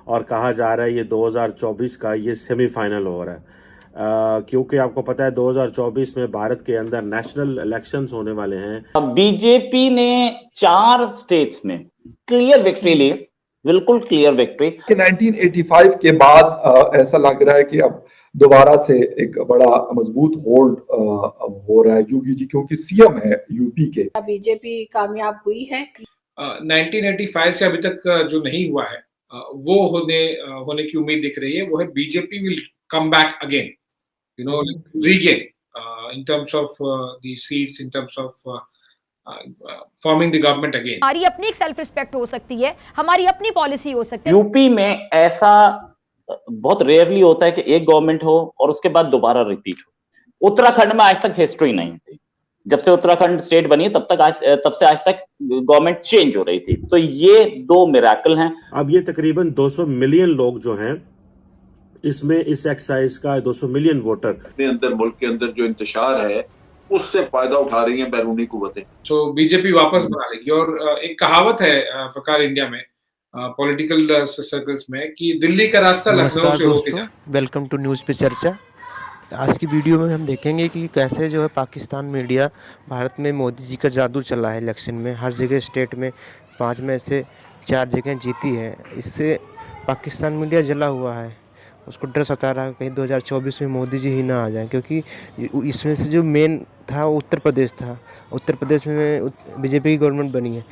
और कहा जा रहा है ये 2024 का ये सेमीफाइनल हो रहा है। क्योंकि आपको पता है 2024 में भारत के अंदर नेशनल इलेक्शंस होने वाले हैं। बीजेपी ने 4 स्टेट्स में क्लियर विक्ट्री ली, बिल्कुल क्लियर विक्ट्री कि 1985 के बाद ऐसा लग रहा है कि अब दोबारा से एक बड़ा मजबूत होल्ड हो रहा है योगी जी, क्योंकि सीएम है यूपी के। बीजेपी कामयाब हुई है। 1985 से अभी तक जो नहीं हुआ है वो होने की उम्मीद दिख रही है। वो है BJP will come back again, you know, regain in terms of the seats, in terms of forming the government again. हमारी अपनी एक सेल्फ रिस्पेक्ट हो सकती है, हमारी अपनी पॉलिसी हो सकती है। यूपी में ऐसा बहुत रेयरली होता है कि एक गवर्नमेंट हो और उसके बाद दोबारा रिपीट हो। उत्तराखंड में आज तक हिस्ट्री नहीं थी। जब से उत्तराखंड स्टेट बनी तब से आज तक गवर्नमेंट चेंज हो रही थी। तो ये 2 मिरेकल हैं। अब ये तकरीबन 200 मिलियन लोग जो हैं इसमें, इस एक्सरसाइज का 200 मिलियन वोटर अपने अंदर, मुल्क के अंदर जो इंतशार है उससे फायदा उठा रही हैं बैरूनी कुव्वतें। सो बीजेपी वापस बना लेगी। और एक कहावत है फकार इंडिया में, पॉलिटिकल सर्कल्स में, कि दिल्ली का रास्ता लखनऊ से होके जाए। वेलकम टू न्यूज़ पे चर्चा। आज की वीडियो में हम देखेंगे कि कैसे जो है पाकिस्तान मीडिया भारत में मोदी जी का जादू चला है इलेक्शन में। हर जगह स्टेट में 5 में से 4 जगह जीती है। इससे पाकिस्तान मीडिया जला हुआ है, उसको डर सता रहा है कहीं 2024 में मोदी जी ही ना आ जाएं, क्योंकि इसमें से जो मेन था वो उत्तर प्रदेश था। उत्तर प्रदेश में बीजेपी की गवर्नमेंट बनी है,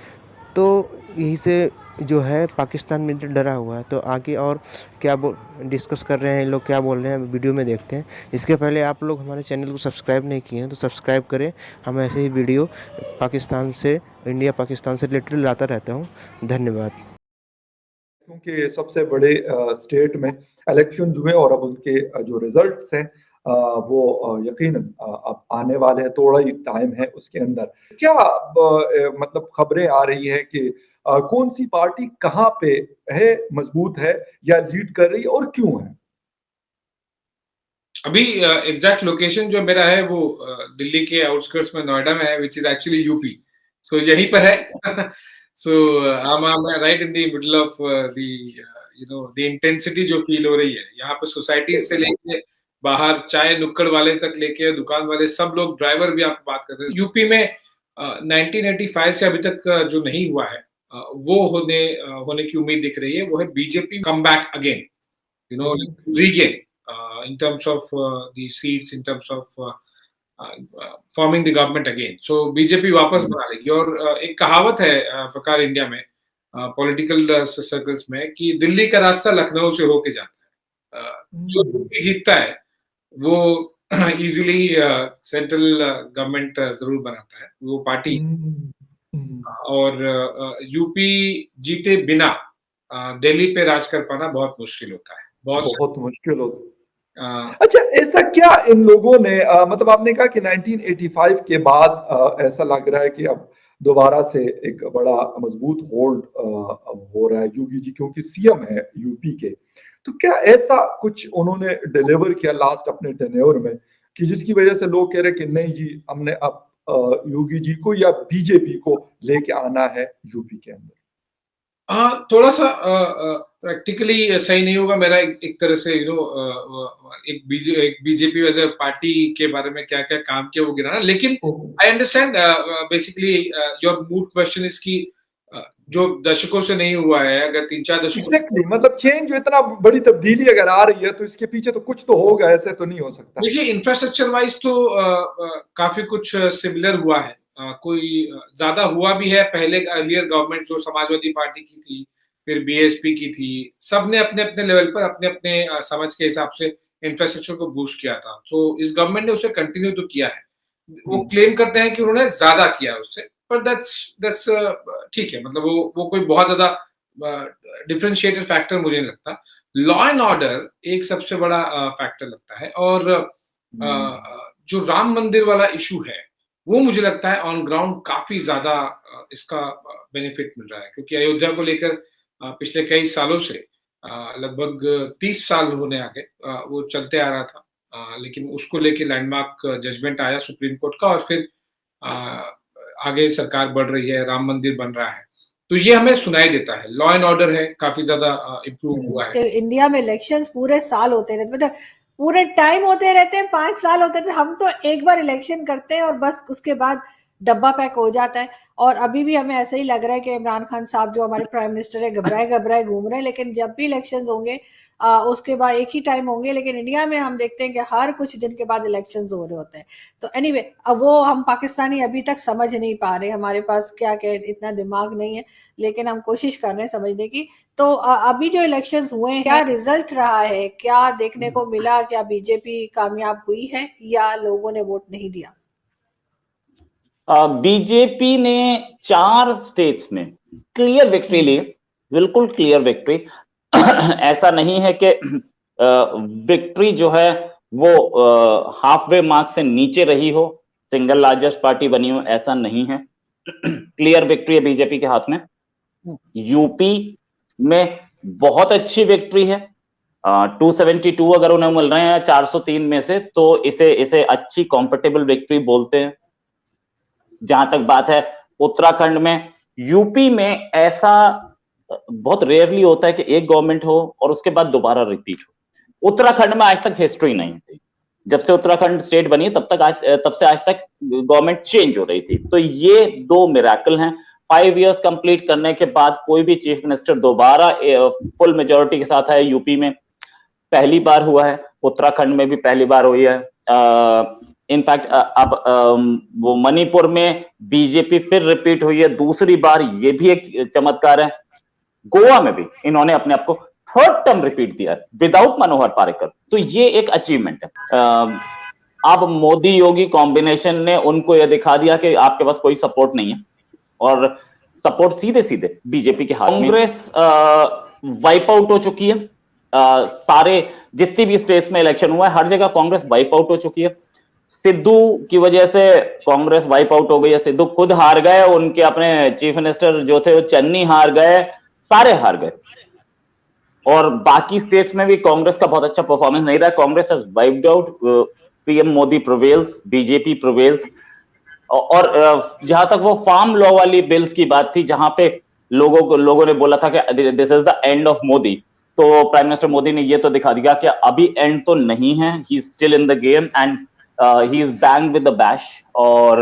तो यही से जो है पाकिस्तान में डरा हुआ है। तो आगे और क्या डिस्कस कर रहे हैं लोग, क्या बोल रहे हैं, वीडियो में देखते हैं। इसके पहले आप लोग हमारे चैनल को सब्सक्राइब नहीं किए हैं तो सब्सक्राइब करें। हम ऐसे ही वीडियो पाकिस्तान से, इंडिया पाकिस्तान से रिलेटेड लाता रहता हूँ। धन्यवाद। क्योंकि सबसे बड़े स्टेट में इलेक्शन हुए और अब उनके जो रिजल्ट्स हैं वो यकीनन अब आने वाले हैं। थोड़ा ही टाइम है उसके अंदर। क्या मतलब खबरें आ रही है कि कौन सी पार्टी कहाँ पे है, मजबूत है या लीड कर रही है और क्यों है? अभी एग्जैक्ट लोकेशन जो मेरा है वो दिल्ली के आउटस्कर्ट्स में, नोएडा में है, विच इज एक्चुअली यूपी। सो यहीं पर है। सो I'm right in the middle of the intensity जो फील हो रही है यहाँ पे। सोसाइटीज से लेके बाहर चाय नुक्कड़ वाले तक लेके दुकान वाले सब लोग, ड्राइवर भी आप बात करते हैं। यूपी में 1985 से अभी तक जो नहीं हुआ है वो होने की उम्मीद दिख रही है। वो है BJP come back again, you know, regain in terms of the seats, in terms of forming the government again. So BJP वापस बना लेगी। और एक कहावत है फकार इंडिया में, पॉलिटिकल सर्कल्स में, कि दिल्ली का रास्ता लखनऊ से होके जाता है। जो यूपी जीतता है वो इजीली सेंट्रल गवर्नमेंट जरूर बनाता है वो पार्टी। और यूपी जीते बिना दिल्ली पे राज कर पाना बहुत मुश्किल होता है, बहुत मुश्किल होता है। अच्छा, ऐसा क्या इन लोगों ने मतलब आपने कहा कि 1985 के बाद ऐसा लग रहा है कि अब दोबारा से एक बड़ा मजबूत होल्ड हो रहा है योगी जी, क्योंकि सीएम है यूपी के। तो क्या ऐसा कुछ उन्होंने डिलीवर किया लास्ट अपने टेन्योर में कि जिसकी वजह से लोग कह रहे कि नहीं जी, हमने अब योगी जी को या बीजेपी को लेके आना है यूपी के अंदर? हाँ, थोड़ा सा प्रैक्टिकली सही नहीं होगा मेरा एक तरह से, एक बीजेपी एज अ पार्टी के बारे में क्या क्या काम किया वो गिराना। लेकिन I understand basically your mood question is कि जो दशकों से नहीं हुआ है, अगर 3-4 दशकों Exactly, मतलब चेंज जो इतना बड़ी तब्दीली अगर आ रही है तो इसके पीछे तो कुछ तो होगा, ऐसे तो नहीं हो सकता। देखिए, इंफ्रास्ट्रक्चर वाइज तो काफी कुछ सिमिलर हुआ है। कोई ज्यादा हुआ भी है। पहले अर्लियर गवर्नमेंट जो समाजवादी पार्टी की थी, फिर बीएसपी की थी, सबने अपने अपने लेवल पर अपने अपने समझ के हिसाब से इंफ्रास्ट्रक्चर को बूस्ट किया था। तो इस गवर्नमेंट ने उसे कंटिन्यू तो किया है। वो क्लेम करते हैं कि उन्होंने ज्यादा किया उससे, पर दैट्स ठीक है। मतलब वो कोई बहुत ज्यादा डिफरेंशिएटेड फैक्टर मुझे नहीं लगता। लॉ एंड ऑर्डर एक सबसे बड़ा फैक्टर लगता है। और जो राम मंदिर वाला इशू है वो मुझे लगता है ऑन ग्राउंड काफी ज्यादा इसका बेनिफिट मिल रहा है, क्योंकि अयोध्या को लेकर पिछले कई सालों से लगभग 30 साल होने आ गए वो चलते आ रहा था। लेकिन उसको लेके लैंडमार्क जजमेंट आया सुप्रीम कोर्ट का और फिर आगे सरकार बढ़ रही है, राम मंदिर बन रहा है। तो ये हमें सुनाई देता है। लॉ एंड ऑर्डर है काफी ज्यादा इम्प्रूव हुआ है। तो इंडिया में इलेक्शंस पूरे साल होते रहते, मतलब पूरे टाइम होते रहते हैं, 5 साल होते थे। हम तो एक बार इलेक्शन करते हैं और बस उसके बाद डब्बा पैक हो जाता है। और अभी भी हमें ऐसा ही लग रहा है कि इमरान खान साहब जो हमारे प्राइम मिनिस्टर है घबराए घूम रहे हैं। लेकिन जब भी इलेक्शंस होंगे उसके बाद एक ही टाइम होंगे। लेकिन इंडिया में हम देखते हैं कि हर कुछ दिन के बाद इलेक्शंस हो रहे होते हैं। तो एनीवे अब वो हम पाकिस्तानी अभी तक समझ नहीं पा रहे, हमारे पास क्या क्या इतना दिमाग नहीं है, लेकिन हम कोशिश कर रहे हैं समझने की। तो अभी जो इलेक्शंस हुए हैं, क्या रिजल्ट रहा है, क्या देखने को मिला, क्या बीजेपी कामयाब हुई है या लोगों ने वोट नहीं दिया? बीजेपी ने 4 स्टेट्स में क्लियर विक्ट्री ली, बिल्कुल क्लियर विक्ट्री। ऐसा नहीं है कि विक्ट्री जो है वो हाफ वे मार्क से नीचे रही हो, सिंगल लार्जेस्ट पार्टी बनी हो, ऐसा नहीं है। क्लियर विक्ट्री है बीजेपी के हाथ में। यूपी में बहुत अच्छी विक्ट्री है, 272 अगर उन्हें मिल रहे हैं 403 में से, तो इसे अच्छी कंफर्टेबल विक्ट्री बोलते हैं। जहां तक बात है उत्तराखंड में, यूपी में ऐसा बहुत रेयरली होता है कि एक गवर्नमेंट हो और उसके बाद दोबारा रिपीट हो। उत्तराखंड में आज तक हिस्ट्री नहीं थी। जब से उत्तराखंड स्टेट बनी तब से आज तक गवर्नमेंट चेंज हो रही थी। तो ये 2 मिरेकल हैं। 5 इयर्स कंप्लीट करने के बाद कोई भी चीफ मिनिस्टर दोबारा फुल मेजोरिटी के साथ है यूपी में, पहली बार हुआ है। उत्तराखंड में भी पहली बार हुई है। इनफैक्ट अब वो मणिपुर में बीजेपी फिर रिपीट हुई है दूसरी बार, ये भी एक चमत्कार है। गोवा में भी इन्होंने अपने आप को 3rd टर्म रिपीट दिया विदाउट मनोहर पारिकर, तो ये एक अचीवमेंट है। अब मोदी योगी कॉम्बिनेशन ने उनको यह दिखा दिया कि आपके पास कोई सपोर्ट नहीं है, और सपोर्ट सीधे सीधे बीजेपी के हाथ में। कांग्रेस वाइप आउट हो चुकी है। सारे जितनी भी स्टेट्स में इलेक्शन हुआ है हर जगह कांग्रेस वाइप आउट हो चुकी है। सिद्धू की वजह से कांग्रेस वाइप आउट हो गई है। सिद्धू खुद हार गए, उनके अपने चीफ मिनिस्टर जो थे वो चन्नी हार गए, सारे हार गए। और बाकी स्टेट्स में भी कांग्रेस का बहुत अच्छा परफॉर्मेंस नहीं रहा। Congress has wiped out, PM Modi prevails, BJP prevails. और जहां तक वो फार्म लॉ वाली बिल्स की बात थी, जहां पे लोगों ने बोला था कि this is the end of Modi, तो प्राइम मिनिस्टर मोदी ने ये तो दिखा दिया कि अभी एंड तो नहीं है, he is still in the game and he is banged with the bash, or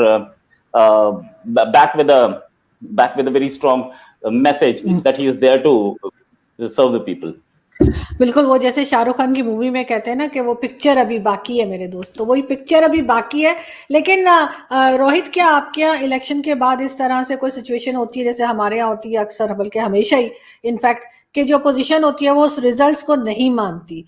back with a very strong message that he is there to serve the people. बिल्कुल, वो जैसे शाहरुख खान की मूवी में कहते हैं ना कि वो पिक्चर अभी बाकी है मेरे दोस्त, तो वही पिक्चर अभी बाकी है। लेकिन रोहित, क्या आपके यहाँ इलेक्शन के बाद इस तरह से कोई सिचुएशन होती है जैसे हमारे यहाँ होती है अक्सर, बल्कि हमेशा ही इनफैक्ट, कि जो पोजीशन होती है वो उस रिजल्ट्स को नहीं मानती?